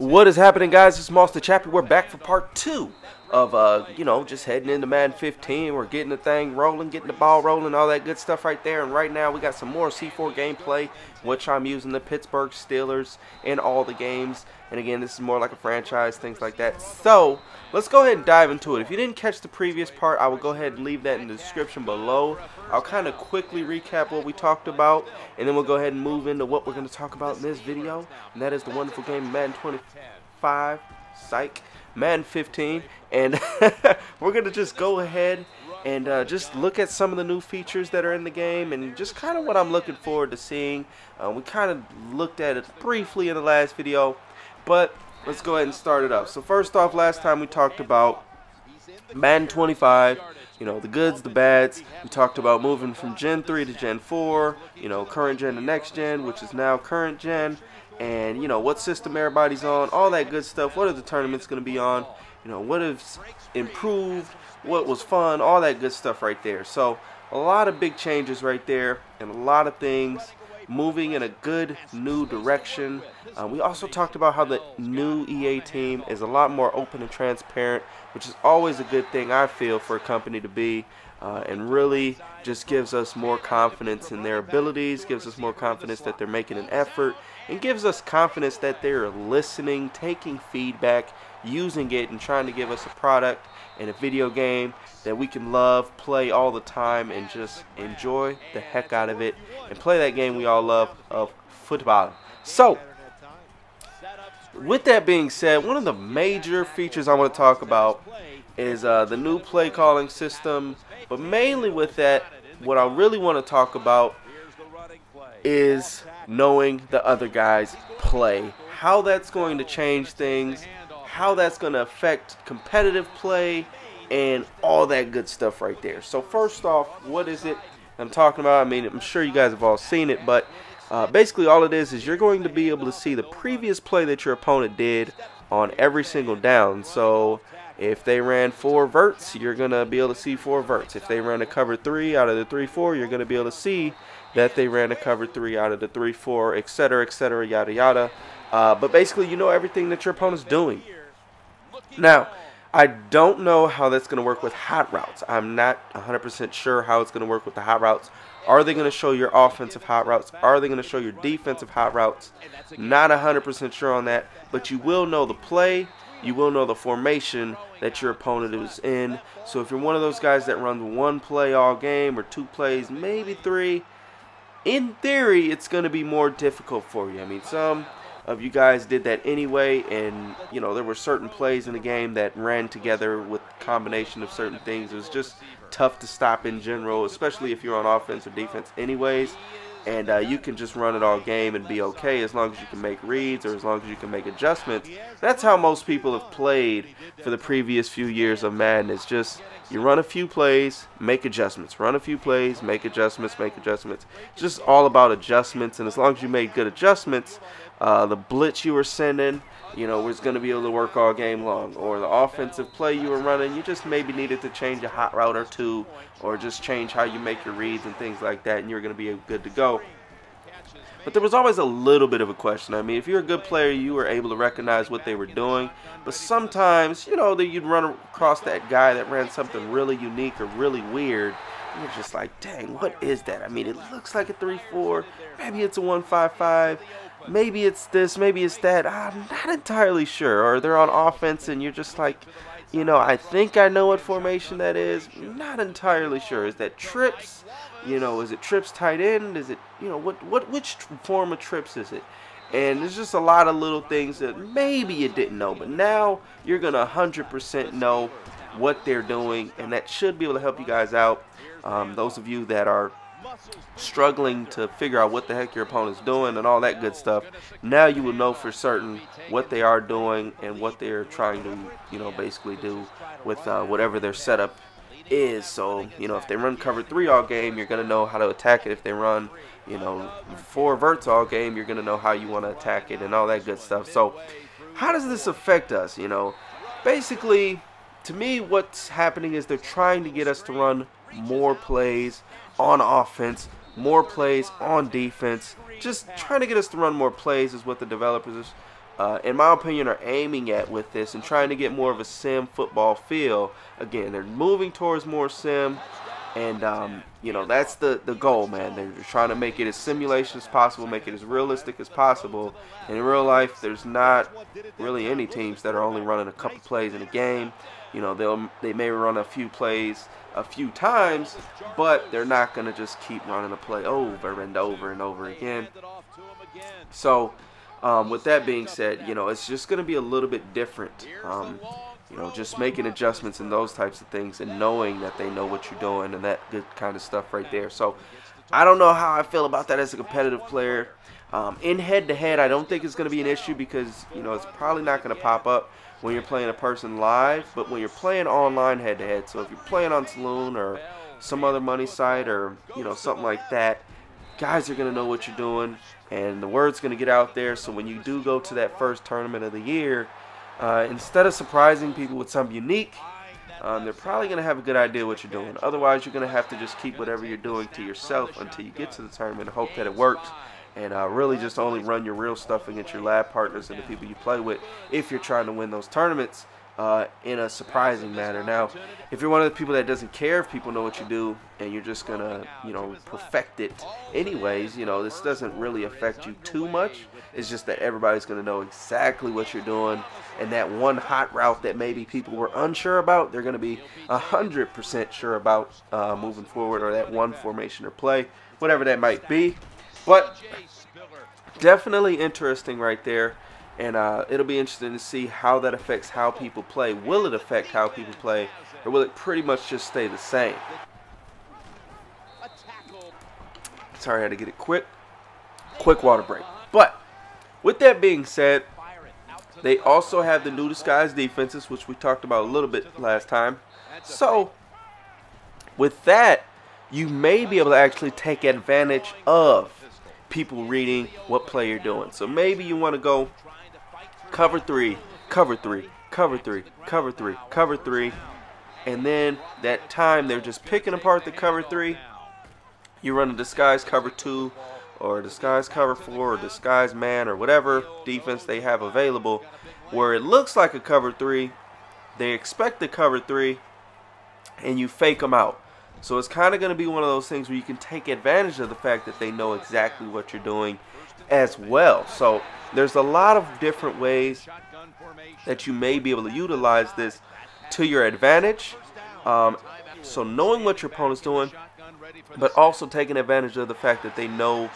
What is happening, guys? It's Monster Chappie. We're back for part 2 of, just heading into Madden 15. We're getting the thing rolling, getting the ball rolling, all that good stuff right there. And right now we got some more C4 gameplay, which I'm using the Pittsburgh Steelers in all the games. And again, this is more like a franchise, things like that. So let's go ahead and dive into it. If you didn't catch the previous part, I will go ahead and leave that in the description below. I'll kind of quickly recap what we talked about, and then we'll go ahead and move into what we're going to talk about in this video. And that is the wonderful game Madden 25, Madden 15. And we're going to just go ahead and just look at some of the new features that are in the game and just kind of what I'm looking forward to seeing. We kind of looked at it briefly in the last video, but let's go ahead and start it up. So first off, last time we talked about Madden 25, the goods, the bads. We talked about moving from Gen 3 to Gen 4, current gen to next gen, which is now current gen, and, what system everybody's on, all that good stuff. What are the tournaments going to be on? What has improved, what was fun, all that good stuff right there. So a lot of big changes right there and a lot of things moving in a good new direction. We also talked about how the new EA team is a lot more open and transparent, which is always a good thing, I feel, for a company to be, and really just gives us more confidence in their abilities, gives us more confidence that they're making an effort, and gives us confidence that they're listening, taking feedback, using it, and trying to give us a product and a video game that we can love, play all the time, and just enjoy the heck out of it and play that game we all love of football. So with that being said, one of the major features I want to talk about is the new play calling system, but mainly with that, what I really want to talk about is knowing the other guys play, how that's going to change things, how that's going to affect competitive play, and all that good stuff right there. So first off, what is it I'm talking about? I mean, I'm sure you guys have all seen it, but basically all it is you're going to be able to see the previous play that your opponent did on every single down. So if they ran 4 verts, you're going to be able to see 4 verts. If they ran a cover 3 out of the 3-4, you're going to be able to see that they ran a cover 3 out of the 3-4, etc., yada yada. But basically, everything that your opponent's doing. Now, I don't know how that's going to work with hot routes. I'm not 100% sure how it's going to work with the hot routes. Are they going to show your offensive hot routes? Are they going to show your defensive hot routes? Not 100% sure on that, but you will know the play. You will know the formation that your opponent is in. So if you're one of those guys that runs 1 play all game or 2 plays, maybe 3, in theory, it's going to be more difficult for you. I mean, some of you guys did that anyway, and there were certain plays in the game that ran together with a combination of certain things. It was just tough to stop in general, especially if you're on offense or defense anyways, and you can just run it all game and be okay as long as you can make reads or as long as you can make adjustments. That's how most people have played for the previous few years of Madden. It's just you run a few plays, make adjustments, run a few plays, make adjustments, make adjustments. It's just all about adjustments, and as long as you make good adjustments, the blitz you were sending, was going to be able to work all game long. Or the offensive play you were running, you just maybe needed to change a hot route or 2, or just change how you make your reads and things like that, and you're going to be good to go. But there was always a little bit of a question. I mean, if you're a good player, you were able to recognize what they were doing. But sometimes, that you'd run across that guy that ran something really unique or really weird. And you're just like, dang, what is that? I mean, it looks like a 3-4. Maybe it's a 1-5-5. Maybe it's this, maybe it's that. I'm not entirely sure. Or they're on offense and you're just like, I think I know what formation that is. Not entirely sure. Is that trips? Is it trips tight end? Is it, which form of trips is it? And there's just a lot of little things that maybe you didn't know. But now you're going to 100% know what they're doing. And that should be able to help you guys out. Those of you that are struggling to figure out what the heck your opponent's doing and all that good stuff, now you will know for certain what they are doing and what they're trying to basically do with whatever their setup is. So if they run cover 3 all game, you're going to know how to attack it. If they run 4 verts all game, you're going to know how you want to attack it and all that good stuff. So how does this affect us? Basically, to me, what's happening is they're trying to get us to run more plays on offense, more plays on defense. Just trying to get us to run more plays is what the developers in my opinion, are aiming at with this and trying to get more of a sim football feel. Again, they're moving towards more sim, and you know, that's the goal, man. They're trying to make it as simulation as possible, make it as realistic as possible. And in real life, there's not really any teams that are only running a couple plays in a game. You know, they may run a few plays a few times, but they're not going to just keep running a play over and over and over again. So with that being said, you know, it's just going to be a little bit different. You know, just making adjustments and those types of things, and knowing that they know what you're doing and that good kind of stuff right there. So I don't know how I feel about that as a competitive player. In head-to-head, I don't think it's going to be an issue, because, you know, it's probably not going to pop up when you're playing a person live. But when you're playing online head-to-head, so if you're playing on Saloon or some other money site or, you know, something like that, guys are going to know what you're doing, and the word's going to get out there. So when you do go to that first tournament of the year, instead of surprising people with something unique, they're probably going to have a good idea what you're doing. Otherwise, you're going to have to just keep whatever you're doing to yourself until you get to the tournament and hope that it works. And really just only run your real stuff against your lab partners and the people you play with if you're trying to win those tournaments in a surprising manner. Now, if you're one of the people that doesn't care if people know what you do and you're just going to, you know, perfect it anyways, you know, this doesn't really affect you too much. It's just that everybody's going to know exactly what you're doing. And that one hot route that maybe people were unsure about, they're going to be 100% sure about moving forward, or that one formation or play, whatever that might be. But definitely interesting right there. And it'll be interesting to see how that affects how people play. Will it affect how people play, or will it pretty much just stay the same? Sorry, I had to get it quick water break. But with that being said, they also have the new disguise defenses, which we talked about a little bit last time. So with that, you may be able to actually take advantage of people reading what play you're doing. So maybe you want to go cover 3, cover 3, cover 3, cover 3, cover 3, and then that time they're just picking apart the cover 3, you run a disguise cover 2, or disguise cover 4, or disguise man, or whatever defense they have available, where it looks like a cover 3, they expect the cover 3, and you fake them out. So it's kind of going to be one of those things where you can take advantage of the fact that they know exactly what you're doing as well. So there's a lot of different ways that you may be able to utilize this to your advantage. So knowing what your opponent's doing, but also taking advantage of the fact that they know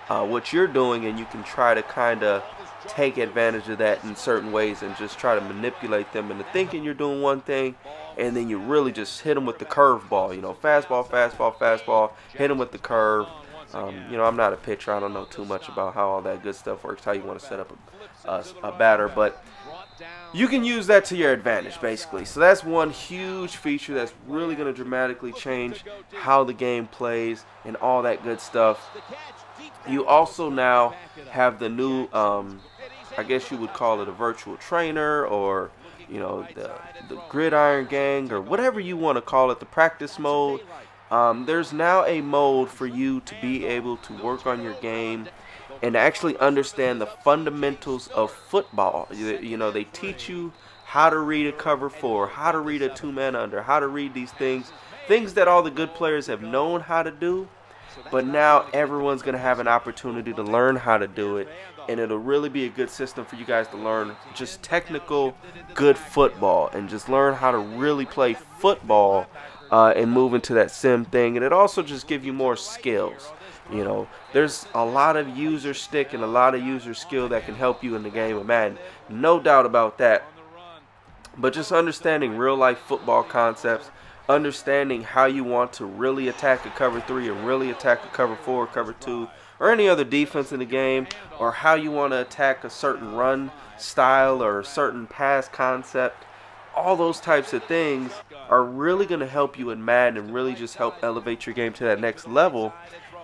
what you're doing, and you can try to kind of take advantage of that in certain ways and just try to manipulate them into thinking you're doing one thing, and then you really just hit them with the curveball. You know, fastball, fastball, fastball, hit them with the curve. You know, I'm not a pitcher. I don't know too much about how all that good stuff works, how you want to set up a batter, but you can use that to your advantage, basically. So that's one huge feature that's really going to dramatically change how the game plays and all that good stuff. You also now have the new, I guess you would call it a virtual trainer, or, you know, the gridiron gang, or whatever you want to call it, the practice mode. There's now a mode for you to be able to work on your game and actually understand the fundamentals of football. You know, they teach you how to read a cover 4, how to read a 2-man under, how to read these things that all the good players have known how to do. But now everyone's going to have an opportunity to learn how to do it, and it'll really be a good system for you guys to learn just technical, good football, and just learn how to really play football and move into that sim thing. And it also just give you more skills. You know, there's a lot of user stick and a lot of user skill that can help you in the game of Madden. No doubt about that. But just understanding real life football concepts, understanding how you want to really attack a cover 3 and really attack a cover 4, cover 2, or any other defense in the game, or how you want to attack a certain run style or a certain pass concept. All those types of things are really going to help you in Madden and really just help elevate your game to that next level.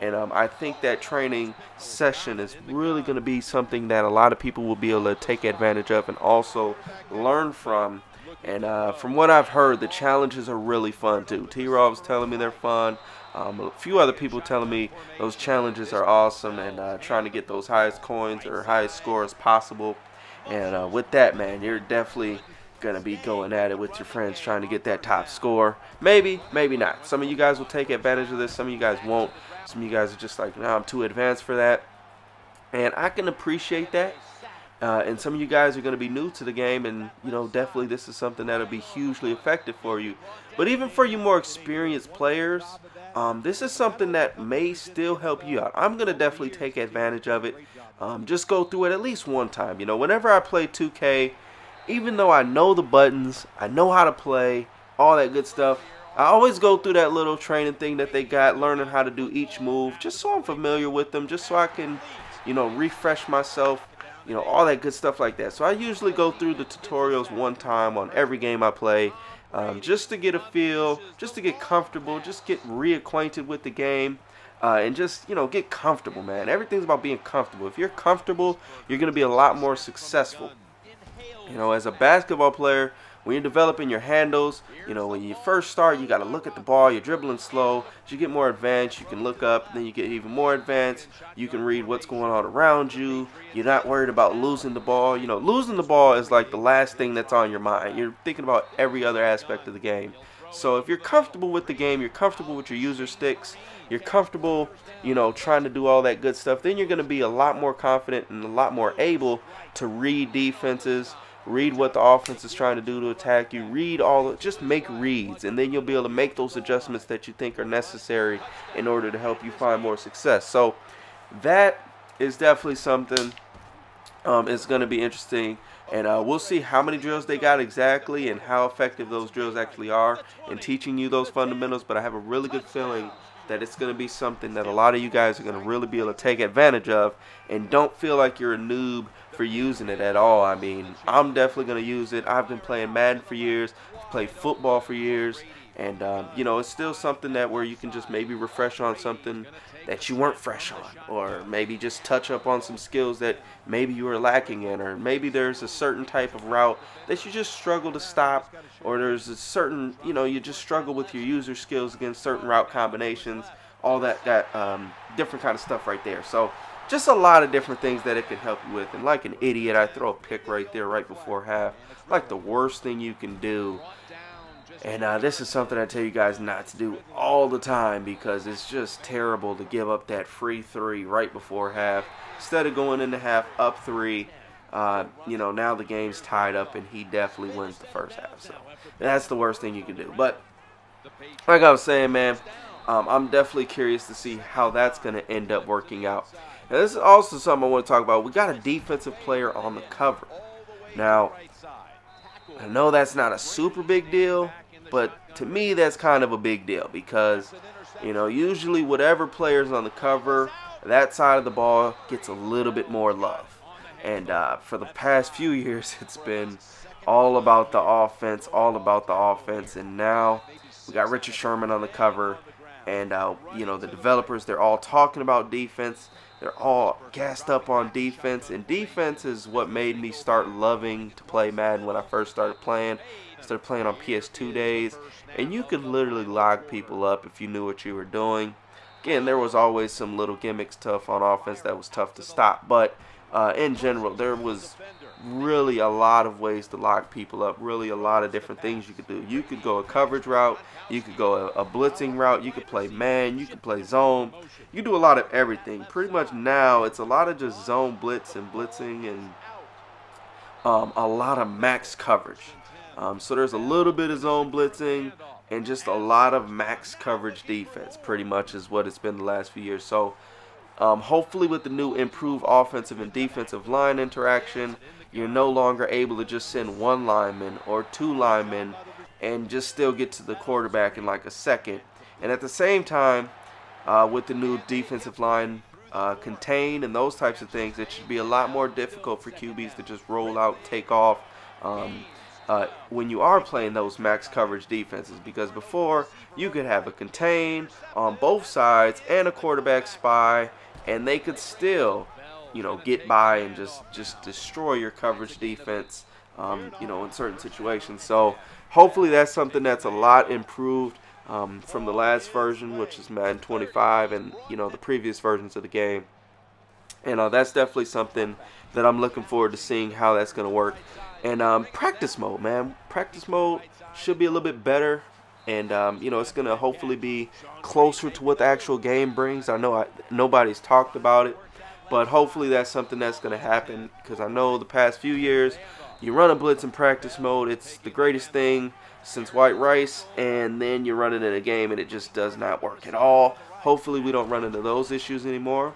And I think that training session is really going to be something that a lot of people will be able to take advantage of and also learn from. And from what I've heard, the challenges are really fun too. T-Raw was telling me they're fun. A few other people telling me those challenges are awesome, and trying to get those highest coins or highest scores possible. And with that, man, you're definitely going to be going at it with your friends trying to get that top score. Maybe, maybe not. Some of you guys will take advantage of this. Some of you guys won't. Some of you guys are just like, no, I'm too advanced for that. And I can appreciate that. And some of you guys are going to be new to the game, and definitely this is something that'll be hugely effective for you. But even for you more experienced players, this is something that may still help you out. I'm going to definitely take advantage of it. Just go through it at least one time. Whenever I play 2K, even though I know the buttons, I know how to play, all that good stuff, I always go through that little training thing that they got, learning how to do each move, just so I'm familiar with them, just so I can, refresh myself. All that good stuff like that. So I usually go through the tutorials one time on every game I play, just to get a feel, just to get comfortable, just get reacquainted with the game, and just, get comfortable, man. Everything's about being comfortable. If you're comfortable, you're going to be a lot more successful. As a basketball player, when you're developing your handles, when you first start, you got to look at the ball. You're dribbling slow. As you get more advanced, you can look up. Then you get even more advanced. You can read what's going on around you. You're not worried about losing the ball. Losing the ball is like the last thing that's on your mind. You're thinking about every other aspect of the game. So if you're comfortable with the game, you're comfortable with your user sticks, you're comfortable, trying to do all that good stuff, then you're going to be a lot more confident and a lot more able to read defenses, read what the offense is trying to do to attack you, just make reads, and then you'll be able to make those adjustments that you think are necessary in order to help you find more success. So that is definitely something it's going to be interesting, and we'll see how many drills they got exactly and how effective those drills actually are in teaching you those fundamentals. But I have a really good feeling that it's going to be something that a lot of you guys are going to really be able to take advantage of, and don't feel like you're a noob for using it at all. I mean, I'm definitely going to use it. I've been playing Madden for years, played football for years, and it's still something that where you can just maybe refresh on something that you weren't fresh on, or maybe just touch up on some skills that maybe you were lacking in, or maybe there's a certain type of route that you just struggle to stop, or there's a certain, you just struggle with your user skills against certain route combinations, all that different kind of stuff right there. So just a lot of different things that it can help you with. And like an idiot, I throw a pick right there right before half, like the worst thing you can do. And this is something I tell you guys not to do all the time, because it's just terrible to give up that free 3 right before half. Instead of going into half up 3, now the game's tied up and he definitely wins the first half. So that's the worst thing you can do. But like I was saying, man, I'm definitely curious to see how that's going to end up working out. Now, this is also something I want to talk about. We got a defensive player on the cover. Now, I know that's not a super big deal, but to me that's kind of a big deal, because usually whatever player's on the cover, that side of the ball gets a little bit more love. And for the past few years, it's been all about the offense, and now we got Richard Sherman on the cover, and the developers, they're all talking about defense. They're all gassed up on defense, and defense is what made me start loving to play Madden when I first started playing. I started playing on PS2 days, and you could literally lock people up if you knew what you were doing. Again, there was always some little gimmicks tough on offense that was tough to stop, but in general, there was really a lot of ways to lock people up, really a lot of different things you could do. You could go a coverage route, you could go a blitzing route, you could play man, you could play zone. You do a lot of everything. Pretty much now, it's a lot of just zone blitz and blitzing, and a lot of max coverage. So there's a little bit of zone blitzing and just a lot of max coverage defense, pretty much is what it's been the last few years. So hopefully with the new improved offensive and defensive line interaction, you're no longer able to just send 1 lineman or 2 linemen and just still get to the quarterback in like a second. And at the same time, with the new defensive line contained and those types of things, it should be a lot more difficult for QBs to just roll out, take off when you are playing those max coverage defenses. Because before, you could have a contain on both sides and a quarterback spy, and they could still get by and just destroy your coverage defense, in certain situations. So hopefully that's something that's a lot improved from the last version, which is Madden 25, and the previous versions of the game. And that's definitely something that I'm looking forward to seeing how that's going to work. And practice mode, man. Practice mode should be a little bit better. And, you know, it's going to hopefully be closer to what the actual game brings. I know nobody's talked about it, but hopefully that's something that's going to happen. Because I know the past few years, you run a blitz in practice mode. It's the greatest thing since white rice. And then you run it in a game and it just does not work at all. Hopefully we don't run into those issues anymore.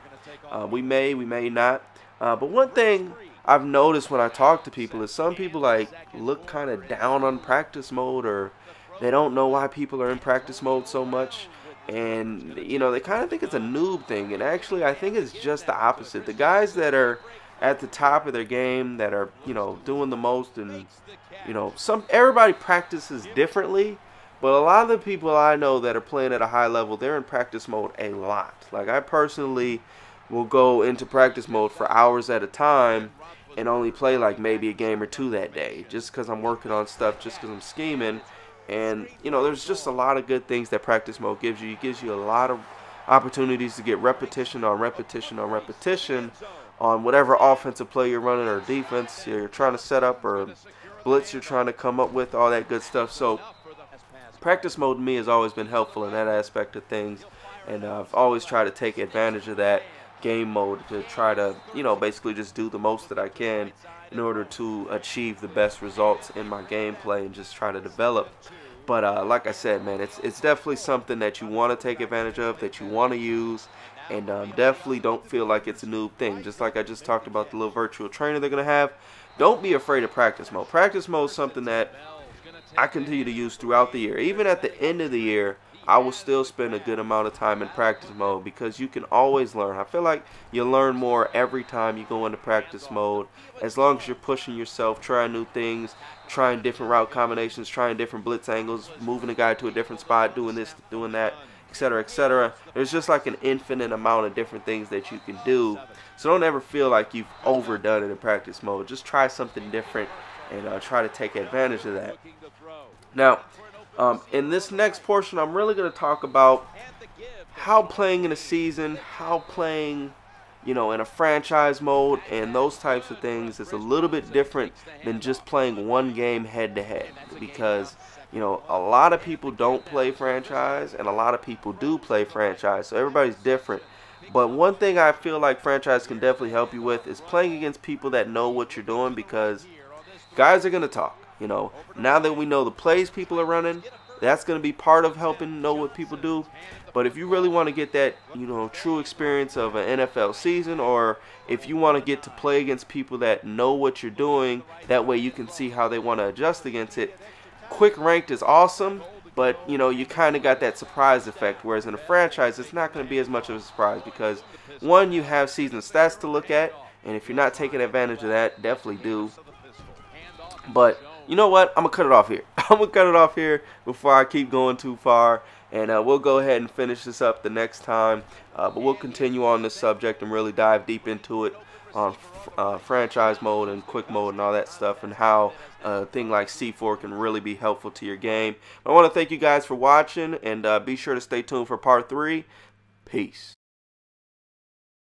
We may not. But one thing I've noticed when I talk to people is some people like look kind of down on practice mode, or they don't know why people are in practice mode so much. And, you know, they kind of think it's a noob thing. And actually, I think it's just the opposite. The guys that are at the top of their game, that are, you know, doing the most, and, you know, everybody practices differently. But a lot of the people I know that are playing at a high level, they're in practice mode a lot. Like, I personally will go into practice mode for hours at a time and only play like maybe a game or two that day, just because I'm working on stuff, just because I'm scheming. And, you know, there's just a lot of good things that practice mode gives you. It gives you a lot of opportunities to get repetition on repetition on repetition on whatever offensive play you're running, or defense you're trying to set up, or blitz you're trying to come up with, all that good stuff. So practice mode to me has always been helpful in that aspect of things, and I've always tried to take advantage of that game mode to try to, you know, basically just do the most that I can in order to achieve the best results in my gameplay and just try to develop. But like I said, man, it's definitely something that you want to take advantage of, that you want to use, and definitely don't feel like it's a noob thing. Just like I just talked about the little virtual trainer they're going to have, don't be afraid of practice mode. Practice mode is something that I continue to use throughout the year. Even at the end of the year, I will still spend a good amount of time in practice mode, because you can always learn. I feel like you learn more every time you go into practice mode, as long as you're pushing yourself, trying new things, trying different route combinations, trying different blitz angles, moving a guy to a different spot, doing this, doing that, etc., etc. There's just like an infinite amount of different things that you can do. So don't ever feel like you've overdone it in practice mode. Just try something different and try to take advantage of that. Now, in this next portion, I'm really going to talk about how playing in a season, how playing, you know, in a franchise mode, and those types of things is a little bit different than just playing one game head to head. Because, you know, a lot of people don't play franchise, and a lot of people do play franchise, so everybody's different. But one thing I feel like franchise can definitely help you with is playing against people that know what you're doing, because guys are going to talk. You know, now that we know the plays people are running, that's going to be part of helping know what people do. But if you really want to get that, you know, true experience of an NFL season, or if you want to get to play against people that know what you're doing, that way you can see how they want to adjust against it. Quick ranked is awesome, but, you know, you kind of got that surprise effect, whereas in a franchise, it's not going to be as much of a surprise, because, one, you have season stats to look at, and if you're not taking advantage of that, definitely do. But you know what? I'm going to cut it off here. I'm going to cut it off here before I keep going too far. And we'll go ahead and finish this up the next time. But we'll continue on this subject and really dive deep into it on franchise mode and quick mode and all that stuff, and how a thing like C4 can really be helpful to your game. I want to thank you guys for watching, and be sure to stay tuned for part 3. Peace.